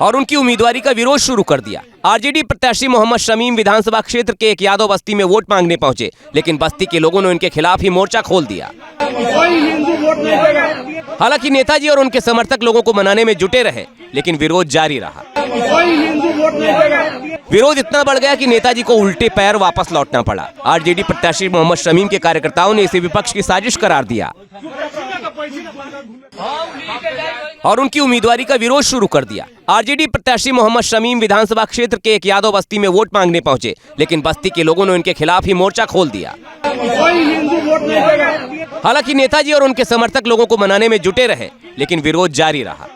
और उनकी उम्मीदवारी का विरोध शुरू कर दिया। आरजेडी प्रत्याशी मोहम्मद शमीम विधानसभा क्षेत्र के एक यादव बस्ती में वोट मांगने पहुंचे, लेकिन बस्ती के लोगों ने उनके खिलाफ ही मोर्चा खोल दिया। हालांकि नेताजी और उनके समर्थक लोगों को मनाने में जुटे रहे, लेकिन विरोध जारी रहा। विरोध इतना बढ़ गया कि नेताजी को उल्टे पैर वापस लौटना पड़ा। आरजेडी प्रत्याशी मोहम्मद शमीम के कार्यकर्ताओं ने इसे विपक्ष की साजिश करार दिया और उनकी उम्मीदवारी का विरोध शुरू कर दिया। आरजेडी प्रत्याशी मोहम्मद शमीम विधानसभा क्षेत्र के एक यादव बस्ती में वोट मांगने पहुंचे, लेकिन बस्ती के लोगों ने उनके खिलाफ ही मोर्चा खोल दिया। हालांकि नेताजी और उनके समर्थक लोगों को मनाने में जुटे रहे, लेकिन विरोध जारी रहा।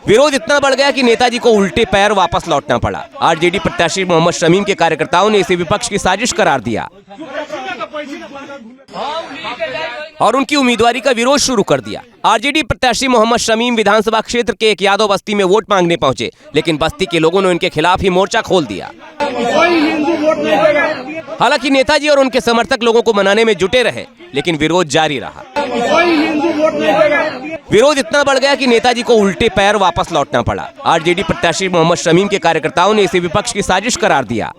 विरोध इतना बढ़ गया कि नेताजी को उल्टे पैर वापस लौटना पड़ा। आरजेडी प्रत्याशी मोहम्मद शमीम के कार्यकर्ताओं ने इसे विपक्ष की साजिश करार दिया और उनकी उम्मीदवारी का विरोध शुरू कर दिया। आरजेडी प्रत्याशी मोहम्मद शमीम विधानसभा क्षेत्र के एक यादव बस्ती में वोट मांगने पहुंचे, लेकिन बस्ती के लोगों ने उनके खिलाफ ही मोर्चा खोल दिया। हालांकि नेताजी और उनके समर्थक लोगों को मनाने में जुटे रहे, लेकिन विरोध जारी रहा। विरोध इतना बढ़ गया कि नेताजी को उल्टे पैर वापस लौटना पड़ा। आरजेडी प्रत्याशी मोहम्मद शमीम के कार्यकर्ताओं ने इसे विपक्ष की साजिश करार दिया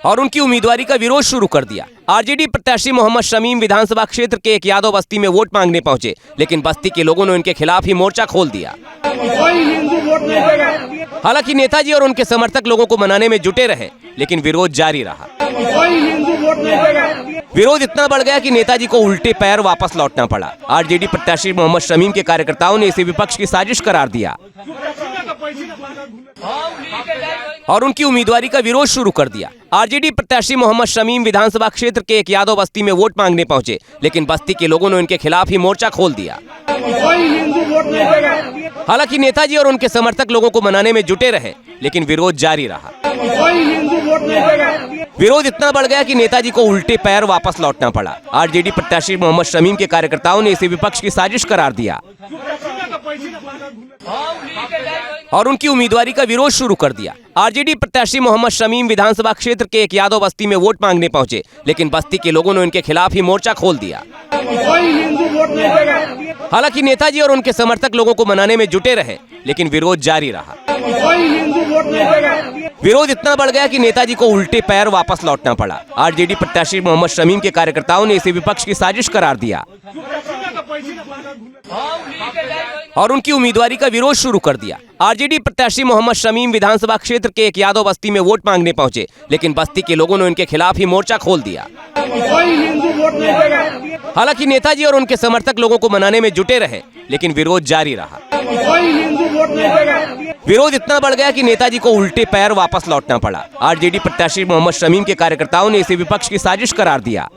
और उनकी उम्मीदवारी का विरोध शुरू कर दिया। आरजेडी प्रत्याशी मोहम्मद शमीम विधानसभा क्षेत्र के एक यादव बस्ती में वोट मांगने पहुंचे, लेकिन बस्ती के लोगों ने उनके खिलाफ ही मोर्चा खोल दिया। हालांकि नेताजी और उनके समर्थक लोगों को मनाने में जुटे रहे, लेकिन विरोध जारी रहा। विरोध इतना बढ़ गया कि नेताजी को उल्टे पैर वापस लौटना पड़ा। आरजेडी प्रत्याशी मोहम्मद शमीम के कार्यकर्ताओं ने इसे विपक्ष की साजिश करार दिया और उनकी उम्मीदवारी का विरोध शुरू कर दिया। आरजेडी प्रत्याशी मोहम्मद शमीम विधानसभा क्षेत्र के एक यादव बस्ती में वोट मांगने पहुंचे, लेकिन बस्ती के लोगों ने उनके खिलाफ ही मोर्चा खोल दिया। हालांकि नेताजी और उनके समर्थक लोगों को मनाने में जुटे रहे, लेकिन विरोध जारी रहा। विरोध इतना बढ़ गया कि नेताजी को उल्टे पैर वापस लौटना पड़ा। आरजेडी प्रत्याशी मोहम्मद शमीम के कार्यकर्ताओं ने इसे विपक्ष की साजिश करार दिया और उनकी उम्मीदवारी का विरोध शुरू कर दिया। आरजेडी प्रत्याशी मोहम्मद शमीम विधानसभा क्षेत्र के एक यादव बस्ती में वोट मांगने पहुंचे, लेकिन बस्ती के लोगों ने उनके खिलाफ ही मोर्चा खोल दिया। हालांकि नेताजी और उनके समर्थक लोगों को मनाने में जुटे रहे, लेकिन विरोध जारी रहा। विरोध इतना बढ़ गया कि नेताजी को उल्टे पैर वापस लौटना पड़ा। आरजेडी प्रत्याशी मोहम्मद शमीम के कार्यकर्ताओं ने इसे विपक्ष की साजिश करार दिया और उनकी उम्मीदवारी का विरोध शुरू कर दिया। आरजेडी प्रत्याशी मोहम्मद शमीम विधानसभा क्षेत्र के एक यादव बस्ती में वोट मांगने पहुंचे, लेकिन बस्ती के लोगों ने उनके खिलाफ ही मोर्चा खोल दिया। हालांकि नेताजी और उनके समर्थक लोगों को मनाने में जुटे रहे, लेकिन विरोध जारी रहा। विरोध इतना बढ़ गया कि नेताजी को उल्टे पैर वापस लौटना पड़ा। आरजेडी प्रत्याशी मोहम्मद शमीम के कार्यकर्ताओं ने इसे विपक्ष की साजिश करार दिया।